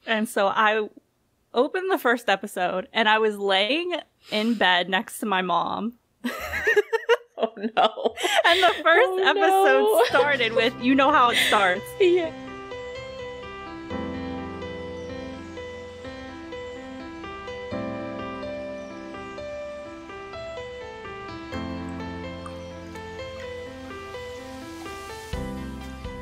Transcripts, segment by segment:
And so I opened the first episode, and I was laying in bed next to my mom. Oh no. And the first episode started with, you know how it starts. Yeah.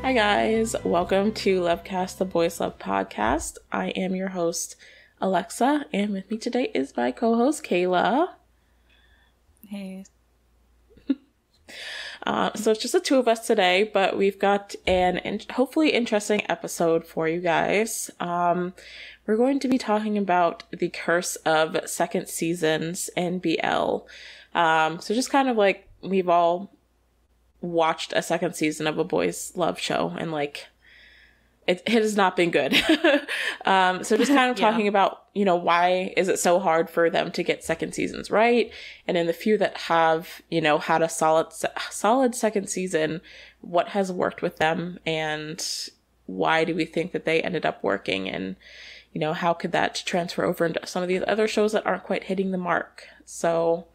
Hi guys, welcome to LoveCast, the Boys Love Podcast. I am your host, Alexa, and with me today is my co-host, Kayla. Hey. So it's just the two of us today, but we've got an hopefully interesting episode for you guys. We're going to be talking about the curse of second seasons in BL. So just kind of like we've all watched a second season of a boys love show, and like it has not been good. So just kind of talking about, you know, why is it so hard for them to get second seasons right? And in the few that have, you know, had a solid second season, what has worked with them and why do we think that they ended up working? And, you know, how could that transfer over into some of these other shows that aren't quite hitting the mark? So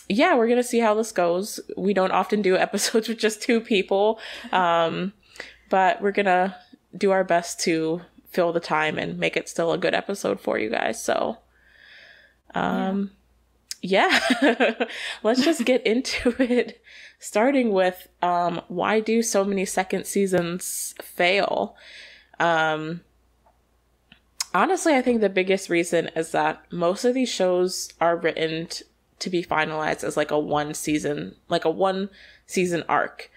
yeah, we're going to see how this goes. We don't often do episodes with just two people, but we're going to do our best to fill the time and make it still a good episode for you guys. So, yeah. Let's just get into it. Starting with, why do so many second seasons fail? Honestly, I think the biggest reason is that most of these shows are written to be finalized as like a one season arc.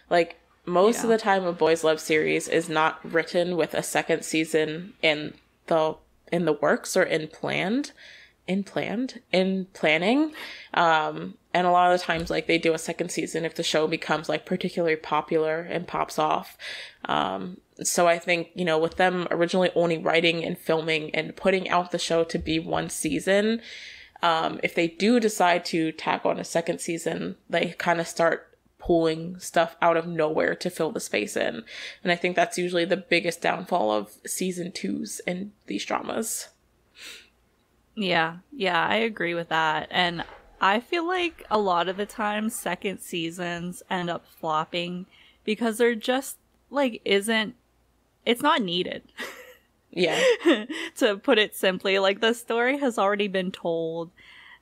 Like most of the time a boys love series is not written with a second season in the works or in planning. And a lot of the times like they do a second season if the show becomes like particularly popular and pops off. So I think, you know, with them originally only writing and filming and putting out the show to be one season, if they do decide to tack on a second season, they kind of start pulling stuff out of nowhere to fill the space in. And I think that's usually the biggest downfall of season 2s in these dramas. Yeah, I agree with that. And I feel like a lot of the time second seasons end up flopping because they're just like it's not needed. Yeah. To put it simply, like the story has already been told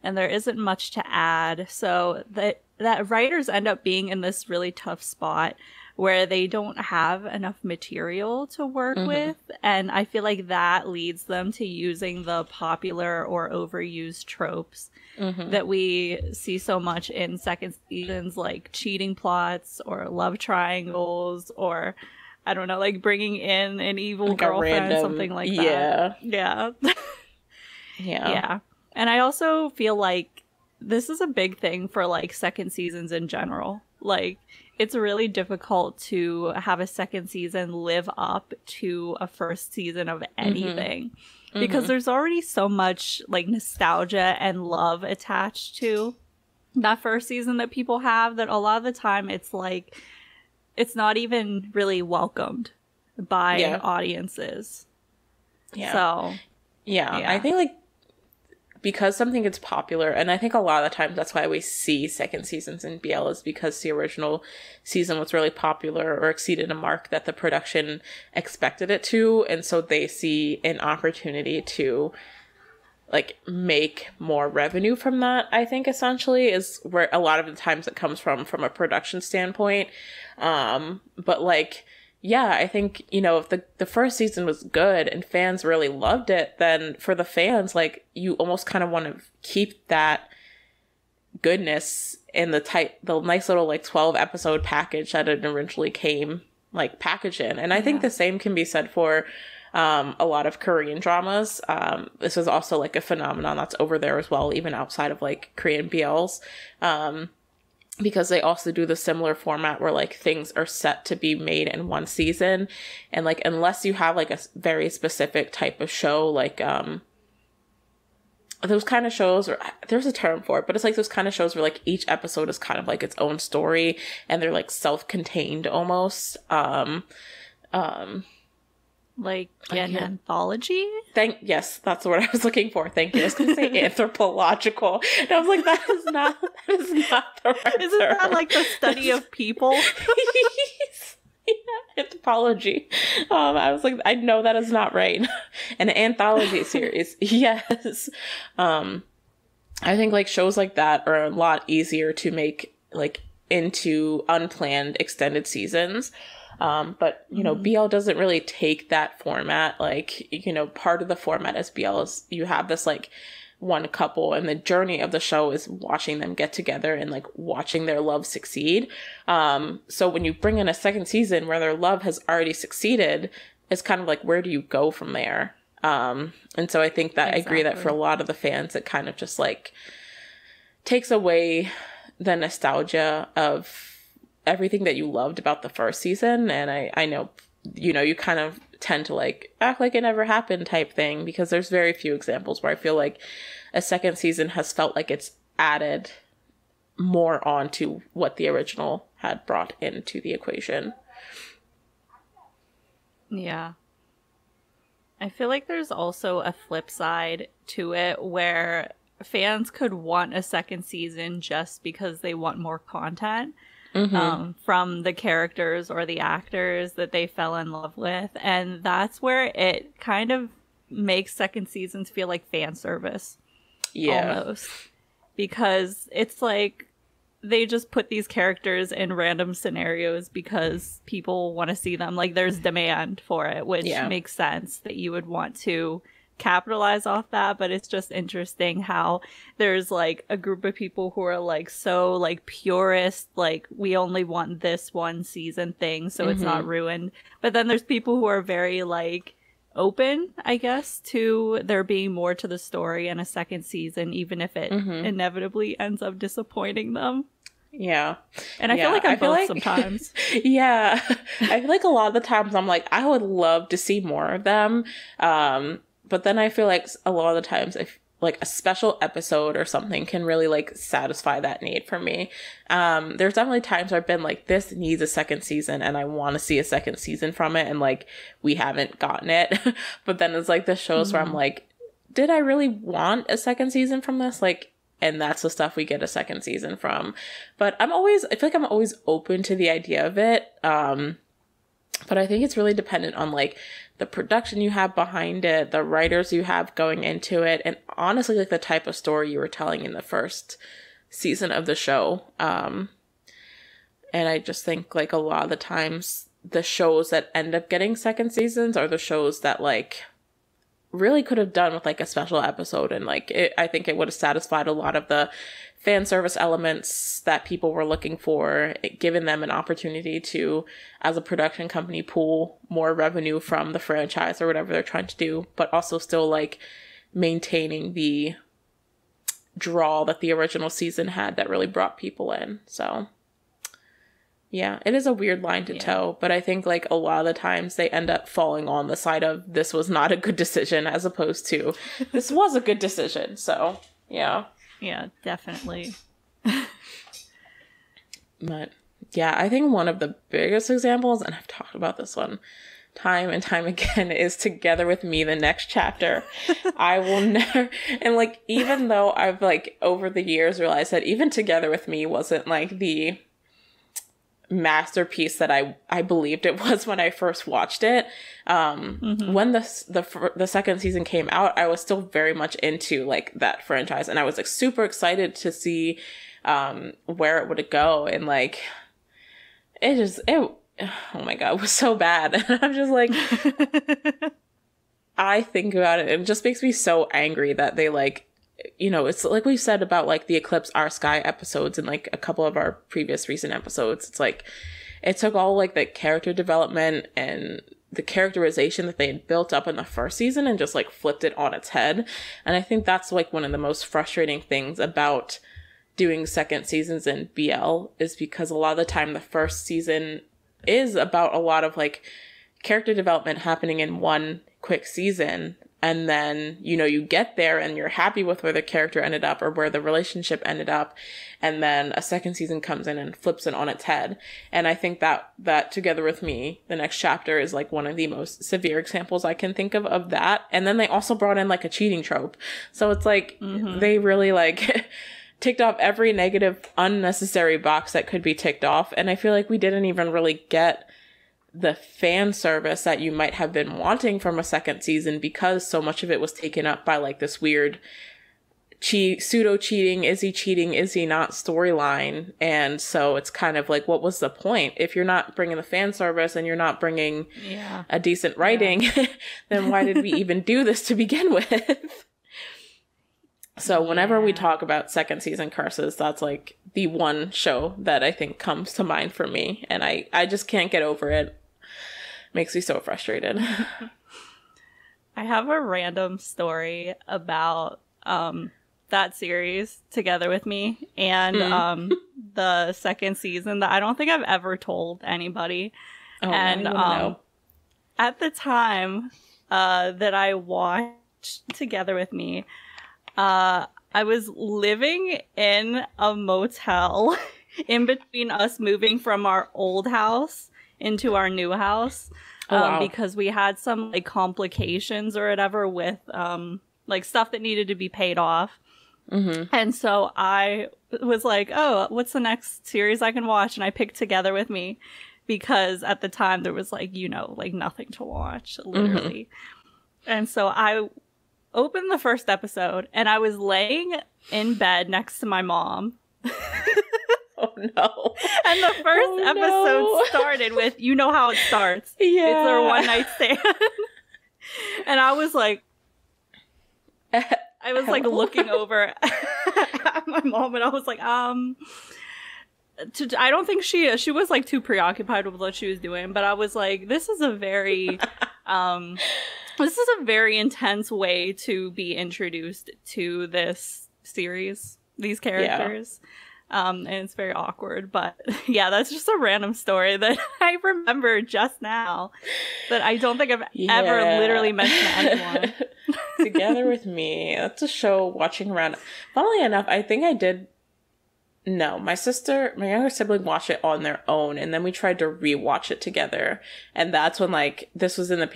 and there isn't much to add. So that writers end up being in this really tough spot where they don't have enough material to work with. And I feel like that leads them to using the popular or overused tropes that we see so much in second seasons, like cheating plots or love triangles or I don't know, like bringing in an evil like girlfriend, something like that. Yeah. Yeah. And I also feel like this is a big thing for like second seasons in general. Like it's really difficult to have a second season live up to a first season of anything because there's already so much like nostalgia and love attached to that first season that people have that a lot of the time it's like it's not even really welcomed by audiences. Yeah. So, yeah, I think like because something gets popular, and I think a lot of the times that's why we see second seasons in BL is because the original season was really popular or exceeded a mark that the production expected it to, and so they see an opportunity to like make more revenue from that. I think essentially is where a lot of the times it comes from a production standpoint. But like, yeah, I think, you know, if the first season was good and fans really loved it, then for the fans, like you almost kind of want to keep that goodness in the nice little like 12 episode package that it originally came like packaged in. And I think the same can be said for a lot of Korean dramas. This is also like a phenomenon that's over there as well, even outside of like Korean BLs. Because they also do the similar format where like things are set to be made in one season. And like, unless you have like a very specific type of show, like, those kind of shows, or there's a term for it, but it's like those kind of shows where like each episode is kind of like its own story and they're like self-contained almost. Like an anthology? Yes, that's what I was looking for. Thank you. I was going to say anthropological. And I was like, that is not the right Isn't term. that like the study of people? Yeah, anthropology. I was like, I know that is not right. An anthology series. Yes. I think like shows like that are a lot easier to make like into unplanned extended seasons. But, you know, BL doesn't really take that format. Like, you know, part of the format as BL is you have this like one couple, and the journey of the show is watching them get together and like watching their love succeed. So when you bring in a second season where their love has already succeeded, it's kind of like, where do you go from there? And so I think that I agree that for a lot of the fans, it kind of just like takes away the nostalgia of everything that you loved about the first season. And I know, you know, you kind of tend to like act like it never happened type thing, because there's very few examples where I feel like a second season has felt like it's added more onto what the original had brought into the equation. Yeah. I feel like there's also a flip side to it where fans could want a second season just because they want more content. From the characters or the actors that they fell in love with. And that's where it kind of makes second seasons feel like fan service. Yeah. Almost. Because it's like they just put these characters in random scenarios because people want to see them. Like there's demand for it, which makes sense that you would want to capitalize off that. But it's just interesting how there's like a group of people who are like so like purist, like we only want this one season thing so it's not ruined, but then there's people who are very like open, I guess, to there being more to the story in a second season, even if it inevitably ends up disappointing them. Yeah. And I feel like I'm both sometimes. Yeah. I feel like a lot of the times I'm like, I would love to see more of them. But then I feel like a lot of the times, if like a special episode or something can really like satisfy that need for me. There's definitely times where I've been like, this needs a second season and I want to see a second season from it. And like, we haven't gotten it. But then it's like the shows where I'm like, did I really want a second season from this? Like, and that's the stuff we get a second season from. But I feel like I'm always open to the idea of it. But I think it's really dependent on like the production you have behind it, the writers you have going into it, and honestly like the type of story you were telling in the first season of the show. And I just think like a lot of the times the shows that end up getting second seasons are the shows that like really could have done with like a special episode, and like I think it would have satisfied a lot of the fan service elements that people were looking for, given them an opportunity to, as a production company, pull more revenue from the franchise or whatever they're trying to do, but also still like maintaining the draw that the original season had that really brought people in. So yeah, it is a weird line to toe, but I think like a lot of the times they end up falling on the side of this was not a good decision as opposed to this was a good decision. So yeah. Yeah, definitely. But yeah, I think one of the biggest examples, and I've talked about this one time and time again, is Together With Me, the next chapter. I will never, and like, even though I've like over the years realized that even Together With Me wasn't like the masterpiece that I believed it was when I first watched it. When the second season came out, I was still very much into like that franchise, and I was like super excited to see where it would go, and like oh my god, it was so bad. And I'm just like I think about it and it just makes me so angry that they like, you know, it's like we've said about like the Eclipse Our Sky episodes and like a couple of our previous recent episodes. It's like it took all like the character development and the characterization that they had built up in the first season and just like flipped it on its head. And I think that's like one of the most frustrating things about doing second seasons in BL, is because a lot of the time the first season is about a lot of like character development happening in one quick season. And then, you know, you get there and you're happy with where the character ended up or where the relationship ended up. And then a second season comes in and flips it on its head. And I think that Together With Me, the next chapter, is like one of the most severe examples I can think of that. And then they also brought in like a cheating trope. So it's like they really like ticked off every negative, unnecessary box that could be ticked off. And I feel like we didn't even really get the fan service that you might have been wanting from a second season because so much of it was taken up by like this weird pseudo cheating, is he not storyline. And so it's kind of like, what was the point if you're not bringing the fan service and you're not bringing a decent writing? Then why did we even do this to begin with? So whenever we talk about second season curses, that's like the one show that I think comes to mind for me, and I just can't get over it. Makes me so frustrated. I have a random story about that series, Together With Me, and the second season that I don't think I've ever told anybody. And at the time that I watched Together With Me, I was living in a motel in between us moving from our old house into our new house, because we had some like complications or whatever with like stuff that needed to be paid off. And so I was like, oh, what's the next series I can watch? And I picked Together With Me because at the time there was like, you know, like nothing to watch, literally. And so I opened the first episode and I was laying in bed next to my mom. Oh no. And the first episode started with, you know how it starts. Yeah. It's their one night stand. And I was like looking over at my mom and I was like, I don't think she was like too preoccupied with what she was doing, but I was like, this is a very intense way to be introduced to this series, these characters. And it's very awkward, but yeah, that's just a random story that I remember just now that I don't think I've ever literally mentioned to anyone. Together With Me, that's a show watching around. Funnily enough, I think I did. No, my younger sibling watched it on their own, and then we tried to rewatch it together. And that's when, like, this was in the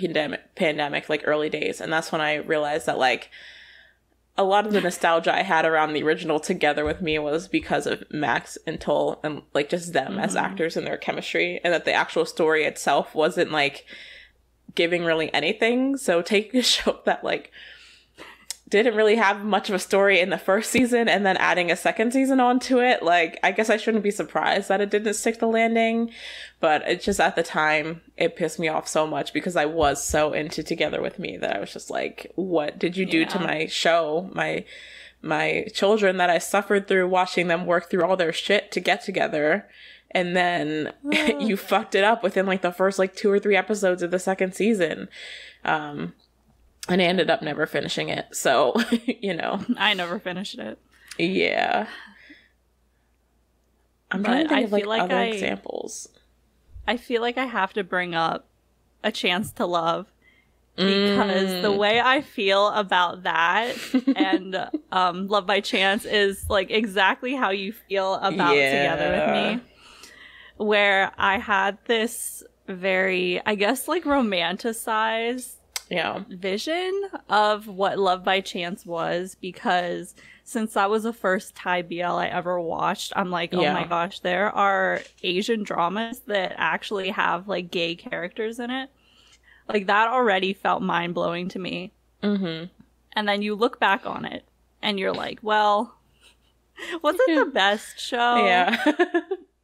pandemic, like, early days. And that's when I realized that, like, a lot of the nostalgia I had around the original Together With Me was because of Max and Tull and, like, just them as actors and their chemistry. And that the actual story itself wasn't, like, giving really anything. So taking a show that, like, didn't really have much of a story in the first season and then adding a second season onto it, like, I guess I shouldn't be surprised that it didn't stick the landing, but it's just at the time it pissed me off so much because I was so into Together With Me that I was just like, what did you do to my show, my children that I suffered through watching them work through all their shit to get together, and then you fucked it up within like the first like 2 or 3 episodes of the second season. And I ended up never finishing it. So, you know. I never finished it. Yeah. I'm trying to think of like other examples. I feel like I have to bring up A Chance to Love. Because the way I feel about that and Love by Chance is like exactly how you feel about Together With Me. Where I had this very, I guess, like romanticized vision of what Love by Chance was, because since that was the first Thai BL I ever watched, I'm like, oh my gosh, there are Asian dramas that actually have like gay characters in it. Like that already felt mind-blowing to me. And then you look back on it and you're like, well, was it the best show?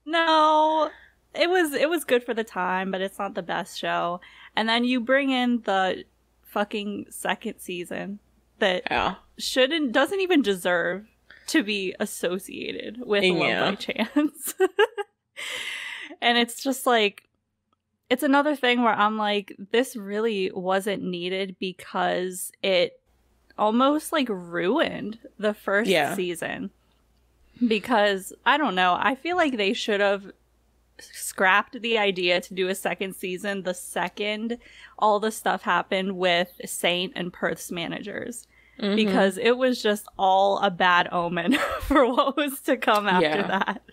No, it was good for the time, but it's not the best show. And then you bring in the fucking second season that doesn't even deserve to be associated with Love by Chance. And it's just like, it's another thing where I'm like, this really wasn't needed because it almost like ruined the first season. Because, I don't know, I feel like they should have scrapped the idea to do a second season the second all the stuff happened with Saint and Perth's managers. Because it was just all a bad omen for what was to come after that.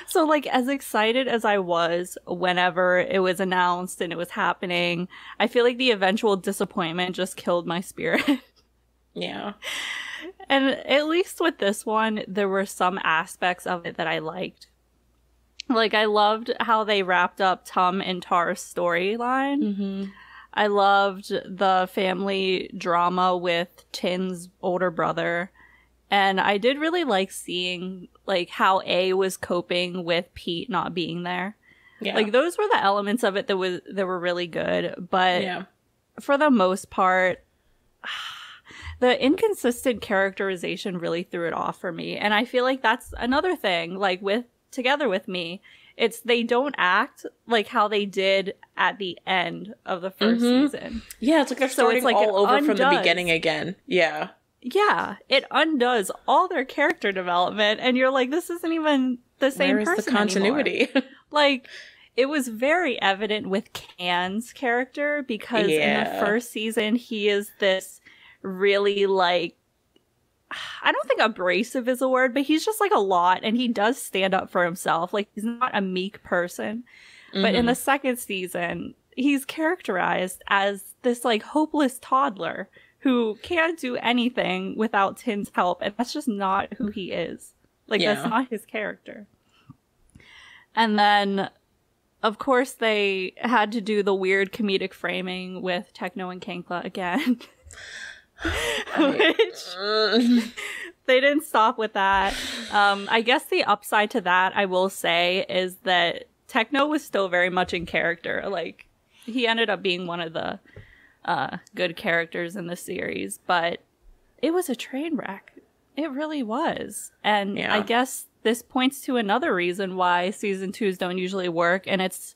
So, like, as excited as I was whenever it was announced and it was happening, I feel like the eventual disappointment just killed my spirit. Yeah. And at least with this one, there were some aspects of it that I liked. Like, I loved how they wrapped up Tum and Tar's storyline. I loved the family drama with Tin's older brother. And I did really like seeing, like, how A was coping with Pete not being there. Yeah. Like, those were the elements of it that were really good. But for the most part, the inconsistent characterization really threw it off for me. And I feel like that's another thing, like, together with me. It's they don't act like how they did at the end of the first season. Yeah, it's like they're starting all over from the beginning again. Yeah. Yeah, it undoes all their character development, and you're like, this isn't even the same person. Where's the continuity? Like, it was very evident with Can's character, because in the first season, he is this really, like, I don't think abrasive is a word, but he's just like a lot, and he does stand up for himself. Like, he's not a meek person. But in the second season, he's characterized as this, like, hopeless toddler who can't do anything without Tin's help, and that's just not who he is. Like, that's not his character. And then, of course, they had to do the weird comedic framing with Techno and Kankla again. Which they didn't stop with that. I guess the upside to that, I will say, is that Techno was still very much in character. Like, he ended up being one of the good characters in the series, but it was a train wreck. It really was. And I guess this points to another reason why season 2s don't usually work, and it's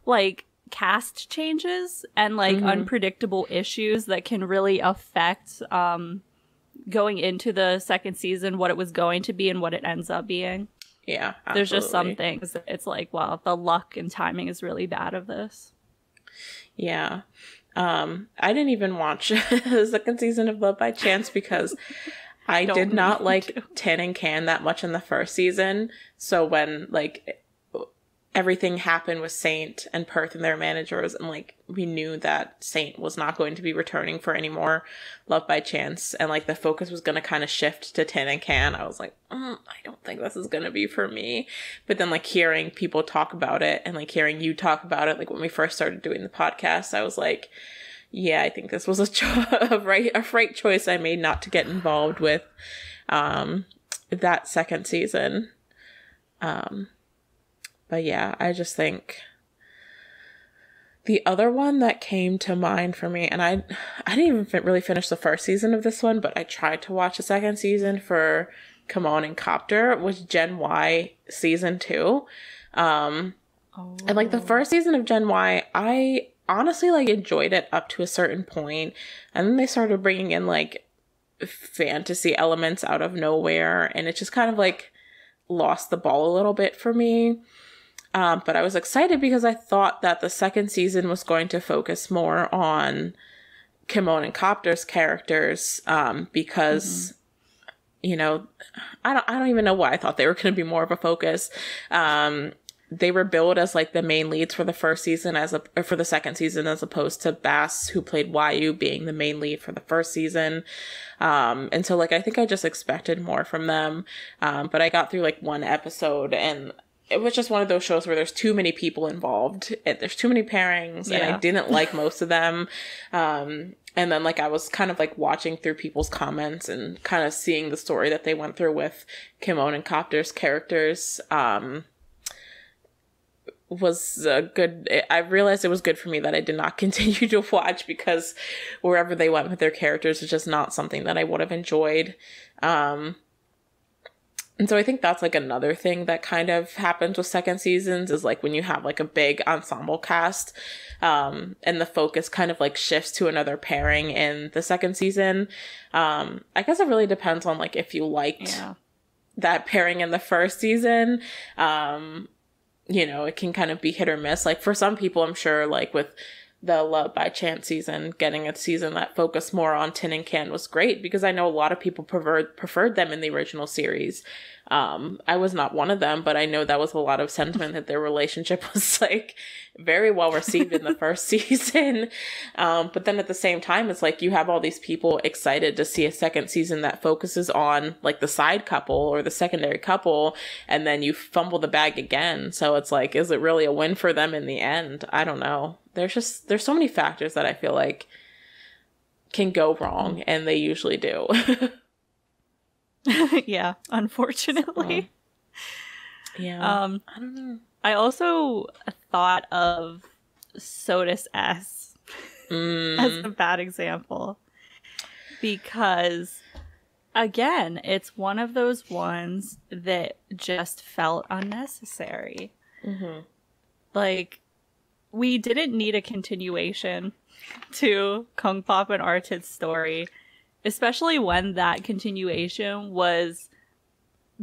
like cast changes and like unpredictable issues that can really affect going into the second season what it was going to be and what it ends up being. Yeah, absolutely. There's just some things that it's like, well, the luck and timing is really bad of this. Yeah. I didn't even watch the second season of Love by Chance because I did not like Tin and Can that much in the first season. So when, like, everything happened with Saint and Perth and their managers, and, like, we knew that Saint was not going to be returning for any more Love by Chance, and, like, the focus was going to kind of shift to Tin and Can, I was like, I don't think this is going to be for me. But then, like, hearing people talk about it, and, like, hearing you talk about it, like, when we first started doing the podcast, I was like, yeah, I think this was a right choice I made not to get involved with that second season. But yeah, I just think the other one that came to mind for me, and I didn't even really finish the first season of this one, but I tried to watch the second season for Come On and Copter, was Gen Y season 2. And like the first season of Gen Y, I honestly like enjoyed it up to a certain point, and then they started bringing in like fantasy elements out of nowhere, and it just kind of like lost the ball a little bit for me. But I was excited because I thought that the second season was going to focus more on Kimon and Copter's characters, because you know, I don't even know why I thought they were going to be more of a focus. They were billed as like the main leads for the first season for the second season, as opposed to Bass, who played Yu, being the main lead for the first season. And so like, I think I just expected more from them. But I got through like one episode, and it was just one of those shows where there's too many people involved and there's too many pairings, and I didn't like most of them. And then like, I was kind of like watching through people's comments and kind of seeing the story that they went through with Kimon and Copter's characters. Was good. I realized it was good for me that I did not continue to watch, because wherever they went with their characters is just not something that I would have enjoyed. And so I think that's like another thing that kind of happens with second seasons, is like when you have like a big ensemble cast, and the focus kind of like shifts to another pairing in the second season. I guess it really depends on like if you liked that pairing in the first season. you know, it can kind of be hit or miss. Like for some people, I'm sure, like with the Love by Chance season, getting a season that focused more on Tin and Can was great, because I know a lot of people preferred them in the original series. I was not one of them, but I know that was a lot of sentiment that their relationship was like very well received in the first season. But then at the same time, it's like you have all these people excited to see a second season that focuses on like the side couple or the secondary couple, and then you fumble the bag again. So it's like, is it really a win for them in the end? I don't know. There's so many factors that I feel like can go wrong, and they usually do. Yeah, unfortunately. So, yeah. I don't know. I also thought of Sodus S as a bad example, because again, it's one of those ones that just felt unnecessary. Mm-hmm. Like, we didn't need a continuation to Kung Pop and Artid's story, especially when that continuation was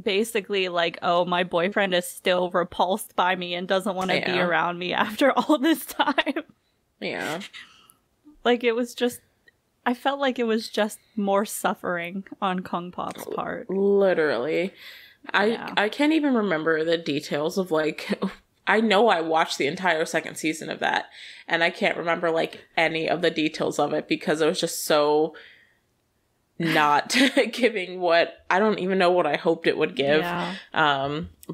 basically like, oh, my boyfriend is still repulsed by me and doesn't want to be around me after all this time. Yeah. Like, it was just, I felt like it was just more suffering on Kung Pop's part. Literally. I can't even remember the details of, like, I know I watched the entire second season of that, and I can't remember, like, any of the details of it, because it was just so not giving what, I don't even know what I hoped it would give. Yeah.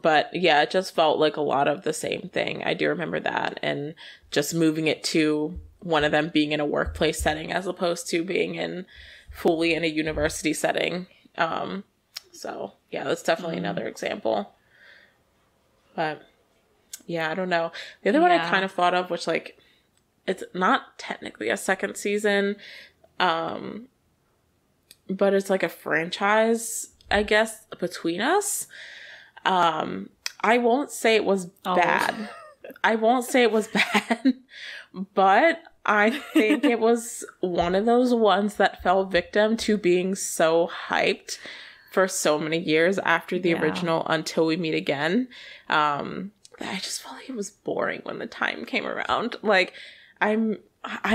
But yeah, it just felt like a lot of the same thing. I do remember that, and just moving it to one of them being in a workplace setting as opposed to being fully in a university setting. So yeah, that's definitely another example. But yeah, I don't know. The other one I kind of thought of, which, like, it's not technically a second season, but it's like a franchise, I guess, between us. I won't say it was bad. I won't say it was bad, but I think it was one of those ones that fell victim to being so hyped for so many years after the original Until We Meet Again. I just felt like it was boring when the time came around. Like, I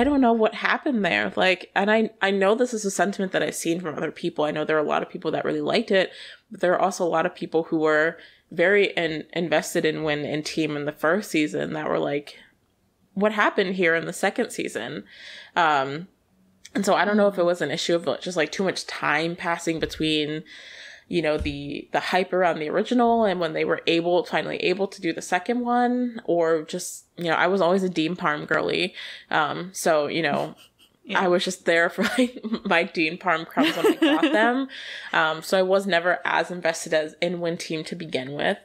don't know what happened there. Like, and I know this is a sentiment that I've seen from other people. I know there are a lot of people that really liked it, but there are also a lot of people who were very invested in Win and team in the first season that were like, what happened here in the second season? And so I don't know if it was an issue of just like too much time passing between, you know, the hype around the original and when they were finally able to do the second one, or just, you know, I was always a Dean Parm girly. So, you know, I was just there for like my Dean Parm crumbs when I got them. So I was never as invested as in Win Team to begin with.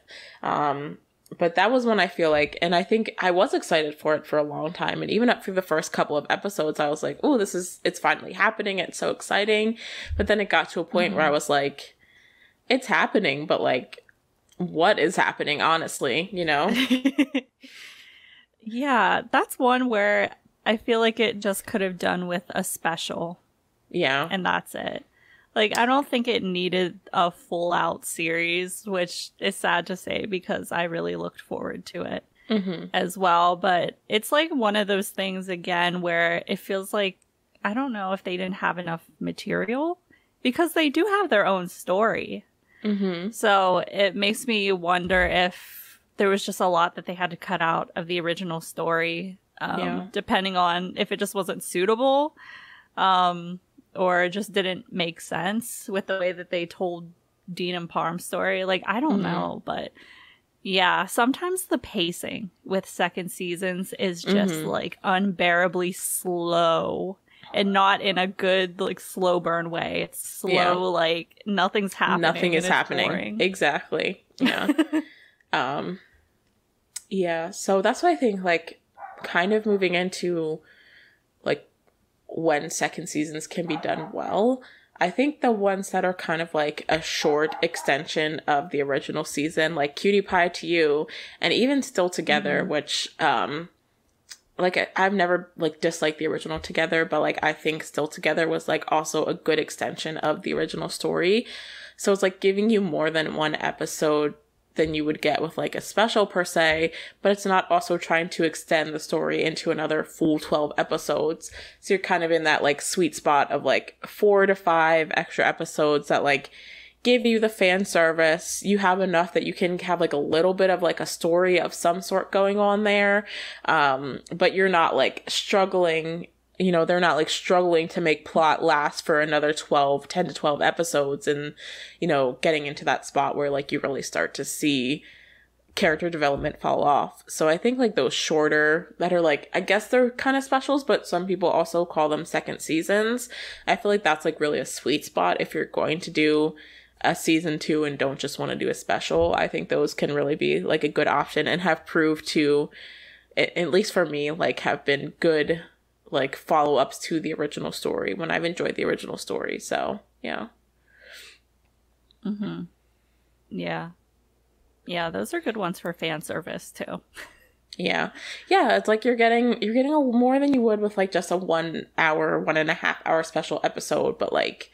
But that was when I feel like, and I think I was excited for it for a long time. And even up through the first couple of episodes, I was like, oh, it's finally happening. It's so exciting. But then it got to a point where I was like, it's happening, but like, what is happening, honestly, you know? Yeah, that's one where I feel like it just could have done with a special. Yeah. And that's it. Like, I don't think it needed a full-out series, which is sad to say because I really looked forward to it as well. But it's like one of those things, again, where it feels like, I don't know if they didn't have enough material, because they do have their own story. So it makes me wonder if there was just a lot that they had to cut out of the original story, depending on if it just wasn't suitable, or it just didn't make sense with the way that they told Dean and Parm's story. Like, I don't know, but yeah, sometimes the pacing with second seasons is just like unbearably slow. And not in a good, like, slow burn way. It's slow, like, nothing's happening. Nothing is happening. Boring. Exactly. Yeah. Yeah. So that's why I think, like, kind of moving into, like, when second seasons can be done well. I think the ones that are kind of, like, a short extension of the original season, like Cutie Pie to You, and even Still Together, which, like, I've never, like, disliked the original Together, but, like, I think Still Together was, like, also a good extension of the original story. So it's, like, giving you more than one episode than you would get with like a special per se, but it's not also trying to extend the story into another full 12 episodes. So you're kind of in that like sweet spot of like 4 to 5 extra episodes that like give you the fan service. You have enough that you can have like a little bit of like a story of some sort going on there. But you're not like struggling, you know, they're not like struggling to make plot last for another 10 to 12 episodes and, you know, getting into that spot where like you really start to see character development fall off. So I think like those shorter that are like, I guess they're kind of specials, but some people also call them second seasons. I feel like that's like really a sweet spot if you're going to do a season 2 and don't just want to do a special. I think those can really be like a good option and have proved to, at least for me, like have been good like follow-ups to the original story when I've enjoyed the original story. So yeah. Yeah, those are good ones for fan service too. Yeah, it's like you're getting a more than you would with like just a 1 hour, 1.5 hour special episode, but like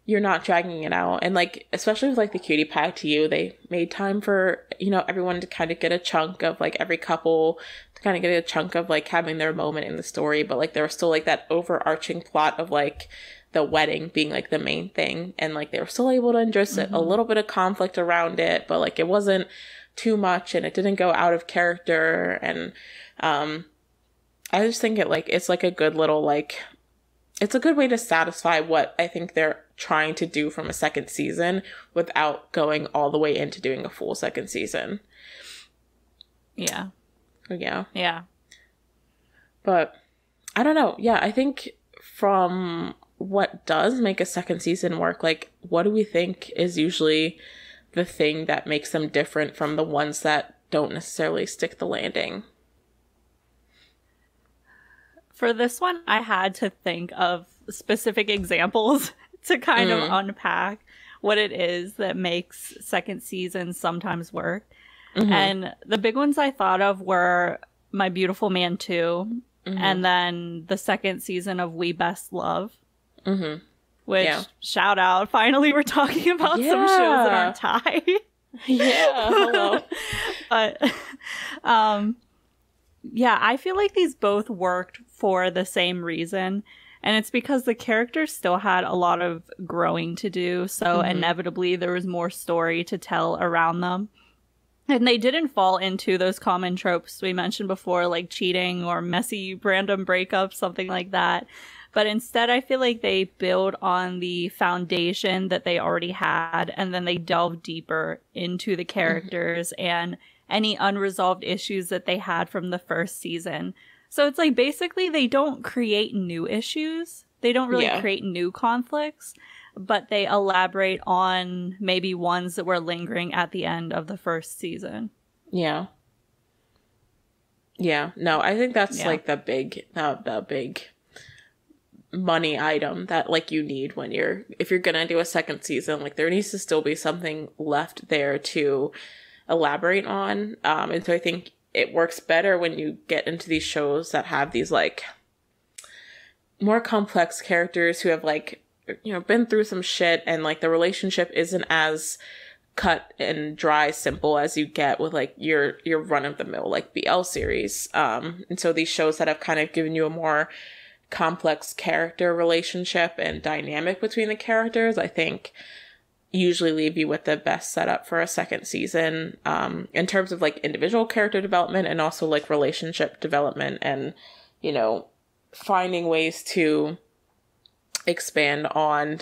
you're not dragging it out. And like, especially with like the Cutie Pie to You, they made time for, you know, everyone to kind of get a chunk of like every couple to kind of get a chunk of like having their moment in the story. But like there was still like that overarching plot of like the wedding being like the main thing. And like they were still able to address a little bit of conflict around it, but like it wasn't too much and it didn't go out of character. And I just think it's like a good little like, it's a good way to satisfy what I think they're trying to do from a second season without going all the way into doing a full second season. Yeah. But I don't know. Yeah, I think from what does make a second season work, like what do we think is usually the thing that makes them different from the ones that don't necessarily stick the landing? For this one, I had to think of specific examples to kind of unpack what it is that makes second seasons sometimes work. And the big ones I thought of were My Beautiful Man 2, and then the second season of We Best Love. Which, shout out, finally we're talking about some shows that aren't tied. Hello. But, yeah, I feel like these both worked for the same reason. And it's because the characters still had a lot of growing to do. So inevitably there was more story to tell around them. And they didn't fall into those common tropes we mentioned before, like cheating or messy random breakups, something like that. But instead, I feel like they build on the foundation that they already had, and then they delve deeper into the characters and any unresolved issues that they had from the first season. So it's like basically they don't create new issues. They don't really create new conflicts, but they elaborate on maybe ones that were lingering at the end of the first season. Yeah. No, I think that's like the big money item that like you need when if you're gonna do a second season. Like there needs to still be something left there to elaborate on. And so I think it works better when you get into these shows that have these like more complex characters who have like, you know, been through some shit, and like the relationship isn't as cut and dry simple as you get with like your run of the mill like BL series. And so these shows that have kind of given you a more complex character relationship and dynamic between the characters, I think usually leave you with the best setup for a second season, in terms of like individual character development and also like relationship development and, you know, finding ways to expand on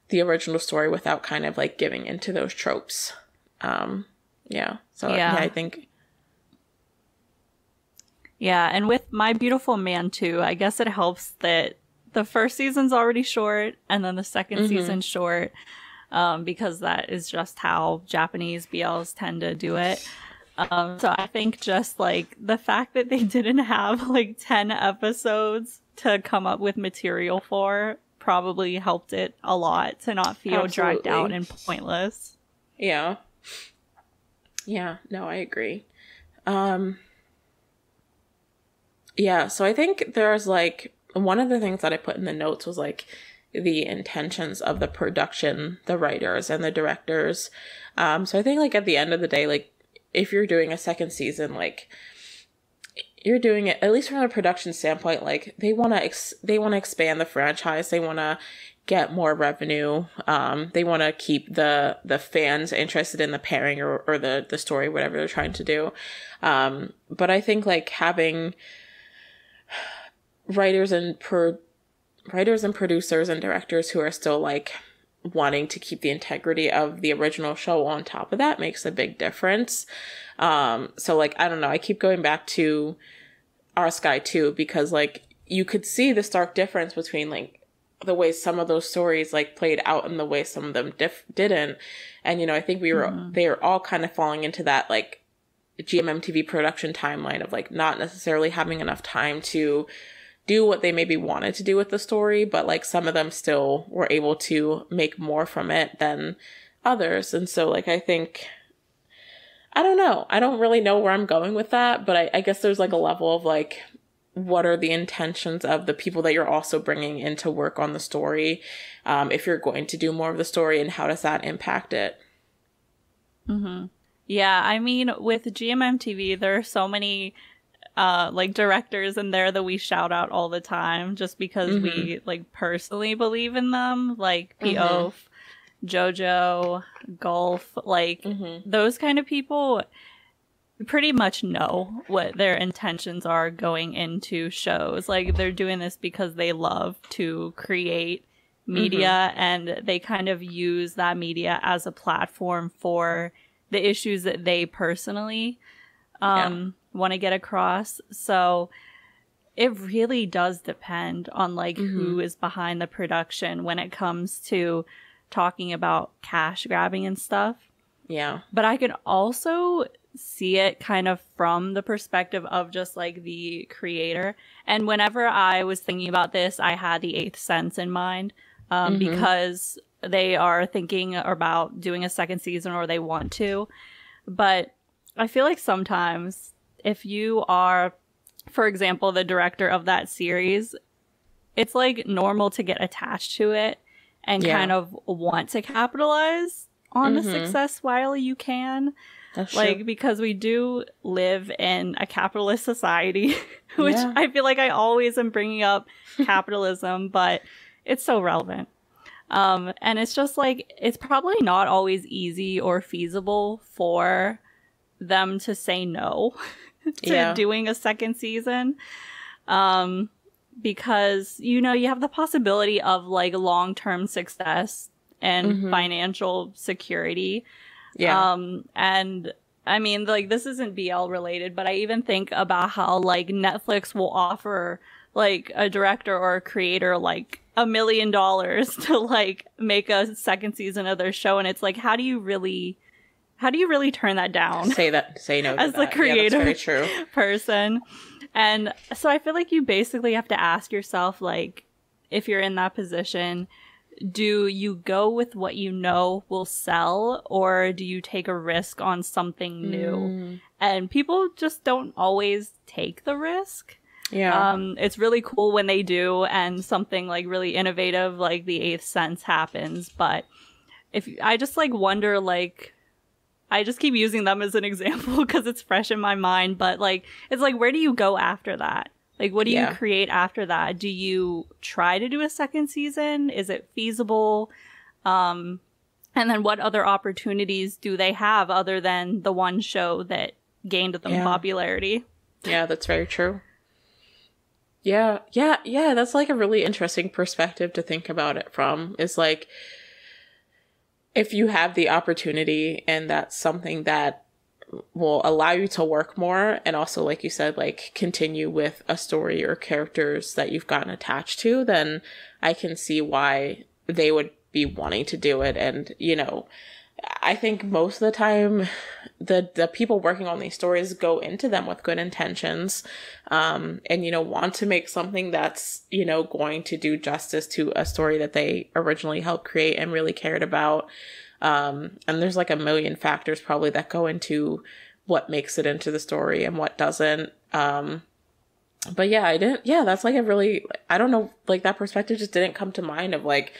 the original story without kind of like giving into those tropes. I think. Yeah, and with My Beautiful Man 2, I guess it helps that the first season's already short and then the second season's short, because that is just how Japanese BLs tend to do it. So I think just like the fact that they didn't have like 10 episodes to come up with material for probably helped it a lot to not feel dragged out and pointless. No, I agree. So I think there's like one of the things that I put in the notes was like, the intentions of the production, the writers and the directors. So I think like at the end of the day, like if you're doing a second season, like you're doing it, at least from a production standpoint, like they want to expand the franchise. They want to get more revenue. They want to keep the fans interested in the pairing or the story, whatever they're trying to do. But I think like having writers and producers and directors who are still like wanting to keep the integrity of the original show on top of that makes a big difference. So like, I don't know, I keep going back to Our Sky 2 because like you could see the stark difference between like the way some of those stories like played out and the way some of them didn't. And, you know, I think they were all kind of falling into that like GMMTV production timeline of like not necessarily having enough time to do what they maybe wanted to do with the story, but like some of them still were able to make more from it than others. And so like, I think, I don't know. I don't really know where I'm going with that, but I guess there's like a level of like, what are the intentions of the people that you're also bringing in to work on the story? If you're going to do more of the story, and how does that impact it? Mm-hmm. Yeah. I mean, with GMMTV, there are so many like directors in there that we shout out all the time just because we like personally believe in them, like P.O.F., JoJo, Gulf, like those kind of people pretty much know what their intentions are going into shows. Like they're doing this because they love to create media and they kind of use that media as a platform for the issues that they personally want to get across. So it really does depend on like who is behind the production when it comes to talking about cash grabbing and stuff. Yeah. But I could also see it kind of from the perspective of just like the creator. And whenever I was thinking about this, I had the Eighth Sense in mind because they are thinking about doing a second season or they want to. But I feel like sometimes if you are, for example, the director of that series, it's like normal to get attached to it and kind of want to capitalize on the success while you can. That's like true. Because we do live in a capitalist society, which I feel like I always am bringing up capitalism, but it's so relevant. And it's just like, it's probably not always easy or feasible for them to say no to doing a second season. Because, you know, you have the possibility of like long-term success and financial security. Yeah. And I mean, like, this isn't BL related, but I even think about how like Netflix will offer like a director or a creator like $1 million to like make a second season of their show. And it's like, how do you really turn that down? Say no to as that. the creator that's very true. person. And so I feel like you basically have to ask yourself, like, if you're in that position, do you go with what you know will sell, or do you take a risk on something new? And people just don't always take the risk. Yeah. It's really cool when they do, and something like really innovative like the Eighth Sense happens. But I just like wonder, like, I just keep using them as an example because it's fresh in my mind. But like, it's like, where do you go after that? Like, what do you create after that? Do you try to do a second season? Is it feasible? And then what other opportunities do they have other than the one show that gained them popularity? Yeah, that's very true. Yeah. That's like a really interesting perspective to think about it from. Is like, if you have the opportunity and that's something that will allow you to work more, and also, like you said, like continue with a story or characters that you've gotten attached to, then I can see why they would be wanting to do it. And, you know, I think most of the time the people working on these stories go into them with good intentions, and, you know, want to make something that's, you know, going to do justice to a story that they originally helped create and really cared about. And there's like a million factors probably that go into what makes it into the story and what doesn't. But yeah, I didn't, yeah, that's like a really, I don't know, like that perspective just didn't come to mind of like,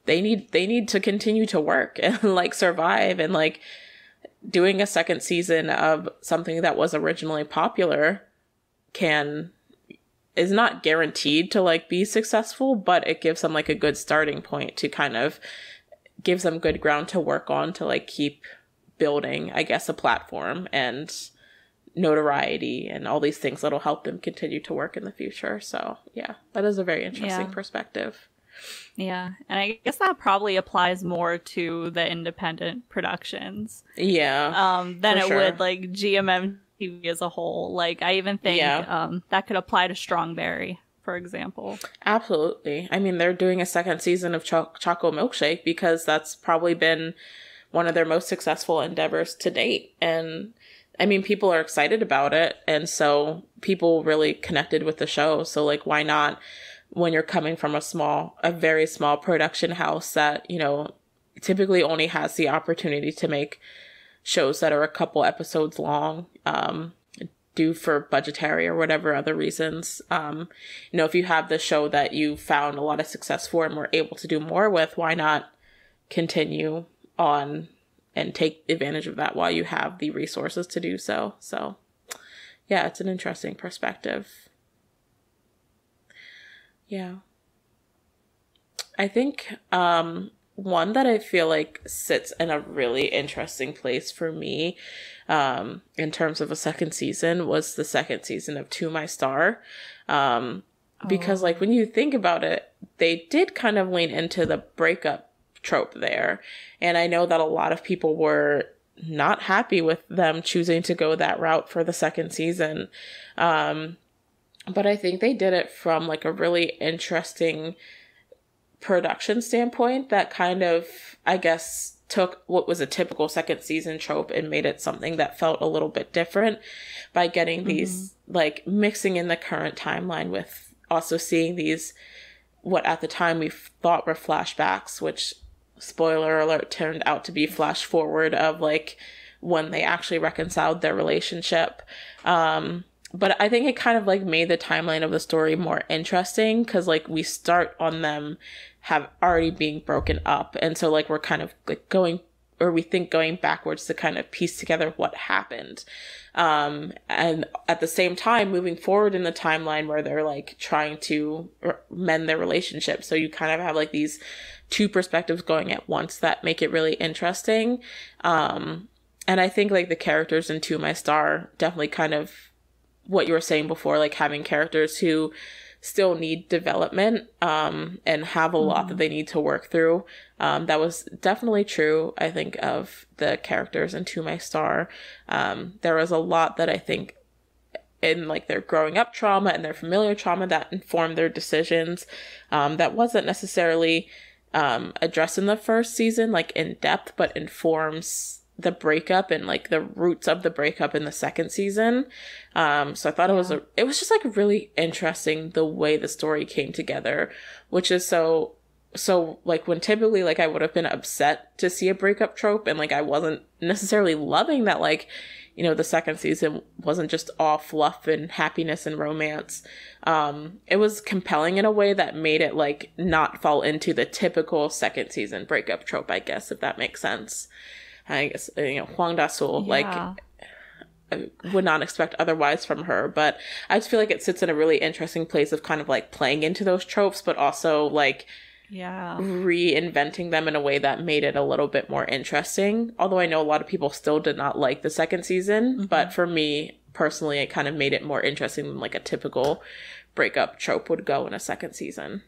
they need to continue to work and like survive, and like doing a second season of something that was originally popular is not guaranteed to like be successful, but it gives them like a good starting point to kind of gives them good ground to work on to like keep building, I guess, a platform and notoriety and all these things that'll help them continue to work in the future. So yeah, that is a very interesting perspective. Yeah, and I guess that probably applies more to the independent productions. Yeah. Than it would like GMM TV as a whole. Like I even think that could apply to Strongberry, for example. Absolutely. I mean, they're doing a second season of Choco Milkshake because that's probably been one of their most successful endeavors to date. And I mean, people are excited about it. And so people really connected with the show. So like, why not, when you're coming from a very small production house that, you know, typically only has the opportunity to make shows that are a couple episodes long, due for budgetary or whatever other reasons. You know, if you have the show that you found a lot of success for and were able to do more with, why not continue on and take advantage of that while you have the resources to do so? So yeah, it's an interesting perspective. Yeah. I think one that I feel like sits in a really interesting place for me in terms of a second season was the second season of To My Star. Because like when you think about it, they did kind of lean into the breakup trope there. And I know that a lot of people were not happy with them choosing to go that route for the second season. But I think they did it from like a really interesting production standpoint that kind of, I guess, took what was a typical second season trope and made it something that felt a little bit different by getting these, like mixing in the current timeline with also seeing these, what at the time we thought were flashbacks, which, spoiler alert, turned out to be flash forward of like when they actually reconciled their relationship. But I think it kind of like made the timeline of the story more interesting because like we start on them have already being broken up. And so like we're kind of like going backwards to kind of piece together what happened. And at the same time, moving forward in the timeline where they're like trying to mend their relationship. So you kind of have like these two perspectives going at once that make it really interesting. And I think like the characters in To My Star definitely kind of what you were saying before, like having characters who still need development and have a lot that they need to work through. That was definitely true, I think, of the characters in To My Star. There was a lot that I think in like their growing up trauma and their familiar trauma that informed their decisions that wasn't necessarily addressed in the first season, like in depth, but informs the breakup and like the roots of the breakup in the second season. So I thought it was just like really interesting the way the story came together, which is so like when typically like I would have been upset to see a breakup trope and like I wasn't necessarily loving that, like, you know, the second season wasn't just all fluff and happiness and romance. It was compelling in a way that made it like not fall into the typical second season breakup trope, I guess, if that makes sense. I guess, you know, Hwang Da-sul, like, I would not expect otherwise from her, but I just feel like it sits in a really interesting place of kind of like playing into those tropes, but also like reinventing them in a way that made it a little bit more interesting. Although I know a lot of people still did not like the second season, but for me personally, it kind of made it more interesting than like a typical breakup trope would go in a second season.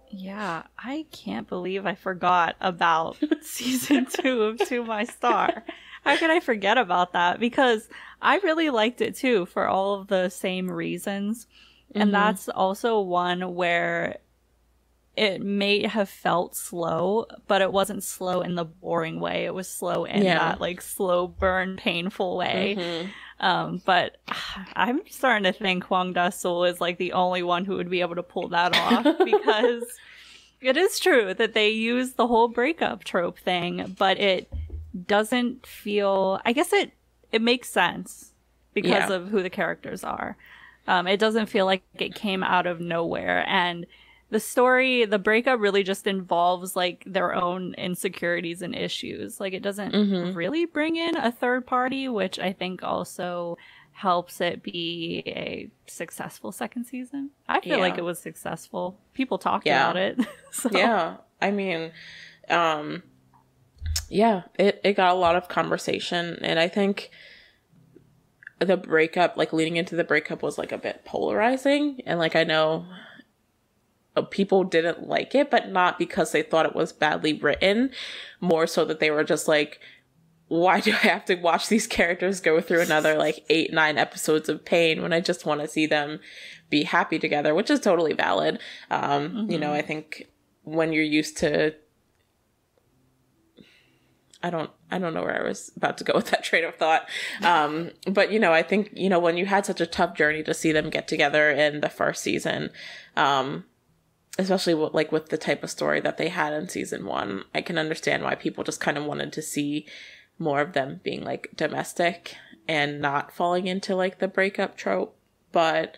Yeah, I can't believe I forgot about season 2 of To My Star. How could I forget about that? Because I really liked it too for all of the same reasons. And that's also one where it may have felt slow, but it wasn't slow in the boring way. It was slow in that like slow burn, painful way. But I'm starting to think Hwang Da-sul is like the only one who would be able to pull that off because it is true that they use the whole breakup trope thing, but it doesn't feel, I guess it makes sense because of who the characters are. It doesn't feel like it came out of nowhere. And the story, the breakup really just involves like their own insecurities and issues. Like it doesn't really bring in a third party, which I think also helps it be a successful second season. I feel like it was successful. People talked about it. So. Yeah. I mean, it got a lot of conversation, and I think the breakup, like leading into the breakup, was like a bit polarizing, and like I know people didn't like it, but not because they thought it was badly written, more so that they were just like, why do I have to watch these characters go through another like 8-9 episodes of pain when I just want to see them be happy together, which is totally valid. You know, I think when you're used to, I don't know where I was about to go with that train of thought. But, you know, I think, you know, when you had such a tough journey to see them get together in the first season, especially with the type of story that they had in season 1, I can understand why people just kind of wanted to see more of them being like domestic and not falling into like the breakup trope. But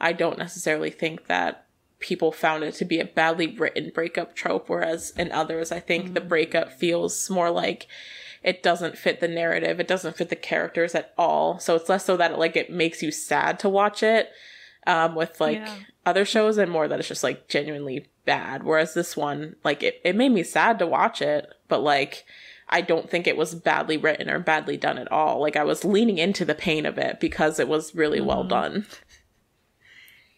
I don't necessarily think that people found it to be a badly written breakup trope, whereas in others, I think the breakup feels more like it doesn't fit the narrative. It doesn't fit the characters at all. So it's less so that it makes you sad to watch it with like other shows, and more that it's just like genuinely bad. Whereas this one, like it made me sad to watch it, but like I don't think it was badly written or badly done at all. Like I was leaning into the pain of it because it was really well done.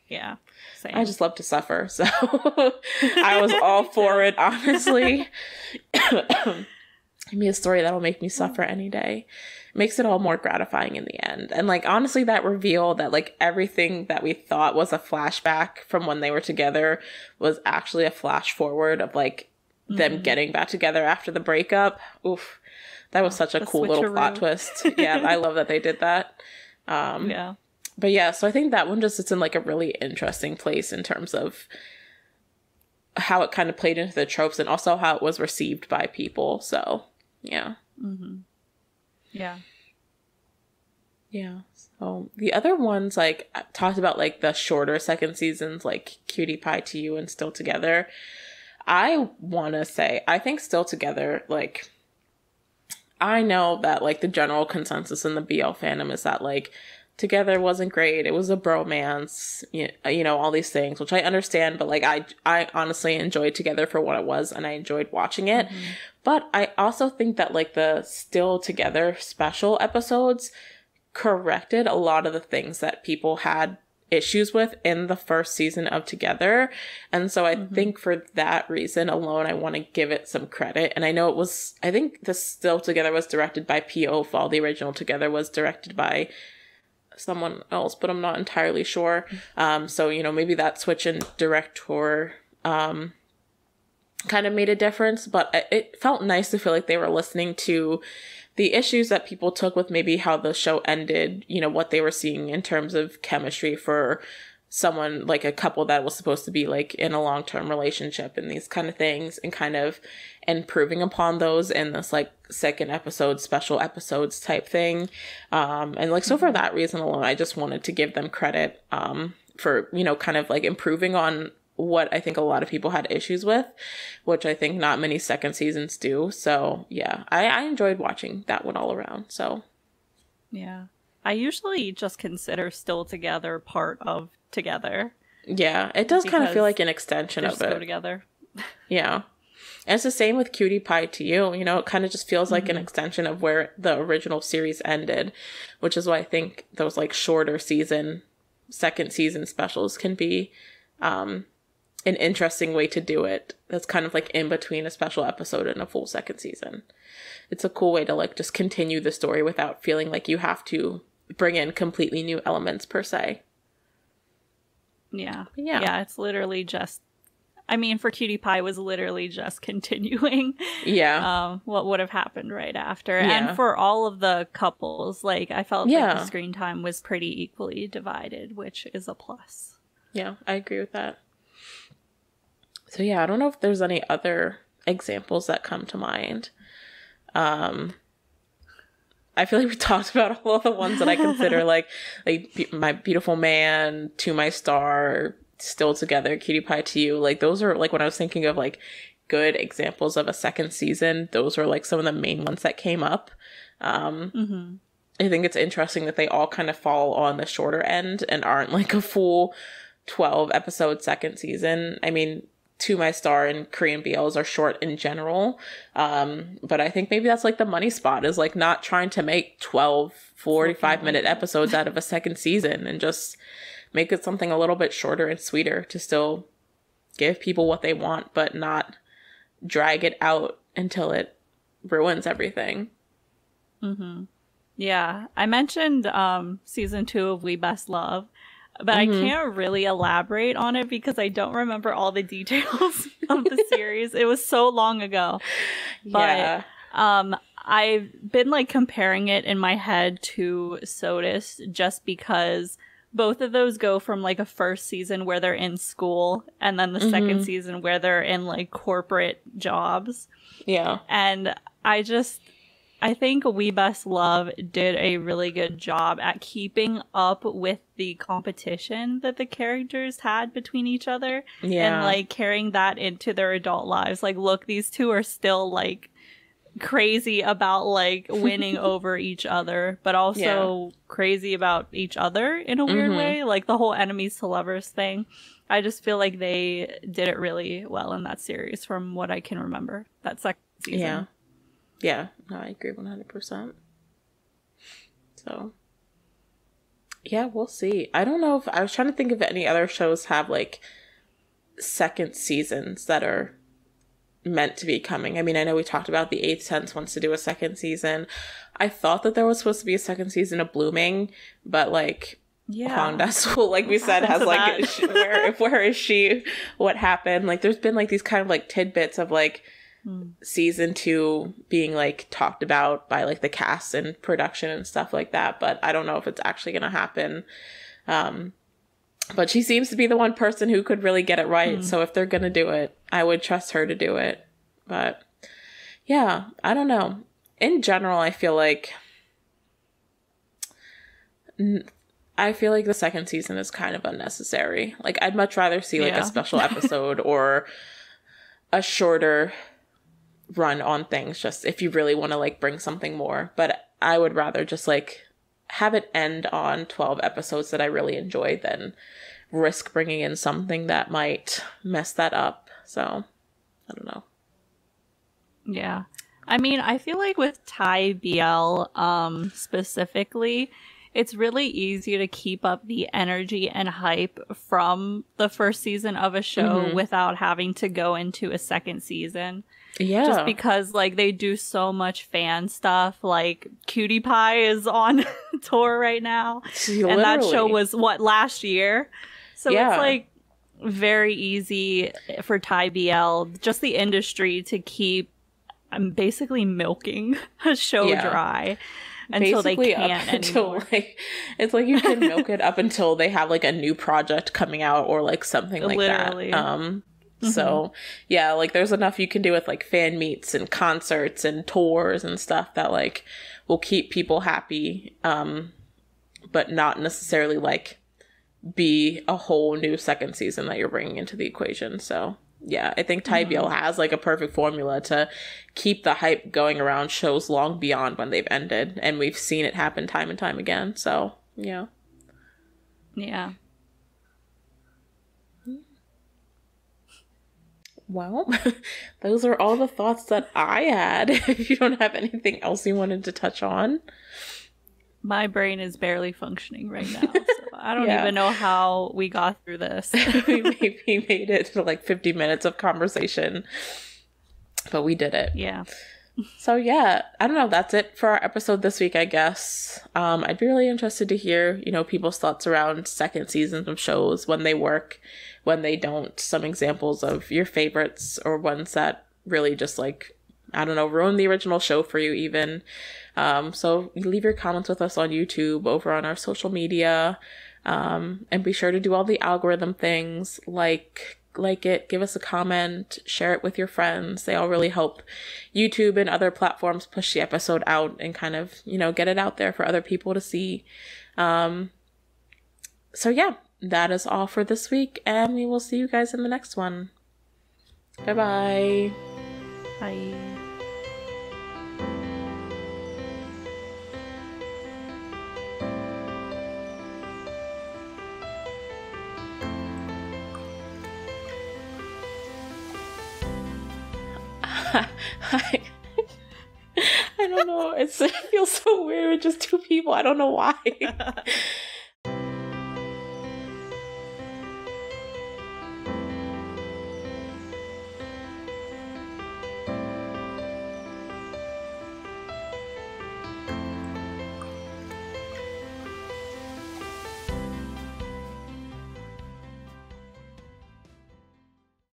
Yeah. Same. I just love to suffer, so I was all for it, honestly. Give me a story that'll make me suffer any day. Makes it all more gratifying in the end. And like honestly, that reveal that like everything that we thought was a flashback from when they were together was actually a flash forward of like them getting back together after the breakup. Oof. That was such a cool little plot twist. Yeah, I love that they did that. Yeah. But yeah, so I think that one just sits in like a really interesting place in terms of how it kind of played into the tropes and also how it was received by people. So, yeah. Yeah. Yeah. So the other ones, like, I talked about like the shorter second seasons, like Cutie Pie to You and Still Together. I want to say, I think Still Together, like, I know that like the general consensus in the BL fandom is that like Together wasn't great. It was a bromance, you know, all these things, which I understand. But like, I honestly enjoyed Together for what it was, and I enjoyed watching it. But I also think that like the Still Together special episodes corrected a lot of the things that people had issues with in the first season of Together. And so I think for that reason alone, I want to give it some credit. And I know I think the Still Together was directed by P.O. Fall. The original Together was directed by someone else, but I'm not entirely sure. So, you know, maybe that switch in director kind of made a difference, but it felt nice to feel like they were listening to the issues that people took with maybe how the show ended, you know, what they were seeing in terms of chemistry for someone, like a couple that was supposed to be like in a long-term relationship and these kind of things, and kind of improving upon those in this like second episode, special episodes type thing. And like, so for that reason alone, I just wanted to give them credit for, you know, kind of like improving on what I think a lot of people had issues with, which I think not many second seasons do. So yeah, I enjoyed watching that one all around. So yeah, I usually just consider Still Together part of Together. Yeah, it does kind of feel like an extension of it. Go together. Yeah. And it's the same with Cutie Pie to You. You know, it kind of just feels like an extension of where the original series ended, which is why I think those like shorter second season specials can be an interesting way to do it. That's kind of like in between a special episode and a full second season. It's a cool way to like just continue the story without feeling like you have to bring in completely new elements per se. Yeah. Yeah, it's literally just, I mean, for Cutie Pie was literally just continuing what would have happened right after. Yeah. And for all of the couples, like I felt like the screen time was pretty equally divided, which is a plus. Yeah, I agree with that. So yeah, I don't know if there's any other examples that come to mind. I feel like we talked about all of the ones that I consider like My Beautiful Man, To My Star, Still Together, Cutie Pie to You. Like those are like when I was thinking of like good examples of a second season, those were like some of the main ones that came up. I think it's interesting that they all kind of fall on the shorter end and aren't like a full 12 episode second season. I mean, To My Star and Korean BLs are short in general. But I think maybe that's like the money spot, is like not trying to make 12 45-minute episodes out of a second season, and just make it something a little bit shorter and sweeter to still give people what they want, but not drag it out until it ruins everything. Yeah, I mentioned season 2 of We Best Love, but I can't really elaborate on it because I don't remember all the details of the series. It was so long ago. But I've been like comparing it in my head to Sodus, just because both of those go from like a first season where they're in school, and then the second season where they're in like corporate jobs. Yeah. And I think We Best Love did a really good job at keeping up with the competition that the characters had between each other. Yeah. And like carrying that into their adult lives. Like, look, these two are still like crazy about like winning over each other, but also crazy about each other in a weird way. Like the whole enemies to lovers thing. I just feel like they did it really well in that series from what I can remember. That second season. Yeah. Yeah, no, I agree 100%. So, yeah, we'll see. I don't know if I was trying to think if any other shows have like second seasons that are meant to be coming. I mean, I know we talked about The Eighth Sense wants to do a second season. I thought that there was supposed to be a second season of Blooming, but like Honda School, like we said, has like where is she? What happened? Like, there's been like these kind of like tidbits of like season 2 being like talked about by like the cast and production and stuff like that, but I don't know if it's actually gonna happen. But she seems to be the one person who could really get it right, so if they're gonna do it, I would trust her to do it. But yeah, I don't know. In general, I feel like the second season is kind of unnecessary. Like, I'd much rather see like a special episode or a shorter run on things, just if you really want to like bring something more. But I would rather just like have it end on 12 episodes that I really enjoy than risk bringing in something that might mess that up. So I don't know. Yeah, I mean, I feel like with Thai BL specifically, it's really easy to keep up the energy and hype from the first season of a show without having to go into a second season. Yeah. Just because, like, they do so much fan stuff. Like, Cutie Pie is on tour right now. And that show was, last year? So it's, like, very easy for Thai BL, just the industry, to keep basically milking a show dry. Until basically they can't until like, it's like you can milk it up until they have like a new project coming out or like something like that. So yeah, like there's enough you can do with like fan meets and concerts and tours and stuff that like will keep people happy, but not necessarily like be a whole new second season that you're bringing into the equation. So yeah, I think Thai BL has like a perfect formula to keep the hype going around shows long beyond when they've ended, and we've seen it happen time and time again. So yeah. Well, those are all the thoughts that I had. If you don't have anything else you wanted to touch on. My brain is barely functioning right now, so I don't even know how we got through this. we made it to like 50 minutes of conversation, but we did it. Yeah. So yeah, I don't know. That's it for our episode this week, I guess. I'd be really interested to hear, people's thoughts around second seasons of shows, when they work, when they don't, some examples of your favorites or ones that really just like, I don't know, ruin the original show for you even. So leave your comments with us on YouTube, over on our social media, and be sure to do all the algorithm things, like, like it, give us a comment, share it with your friends. They all really help YouTube and other platforms push the episode out and kind of, you know, get it out there for other people to see. So yeah, that is all for this week, and we will see you guys in the next one. Bye-bye. Bye. I don't know. It feels so weird. Just two people. I don't know why.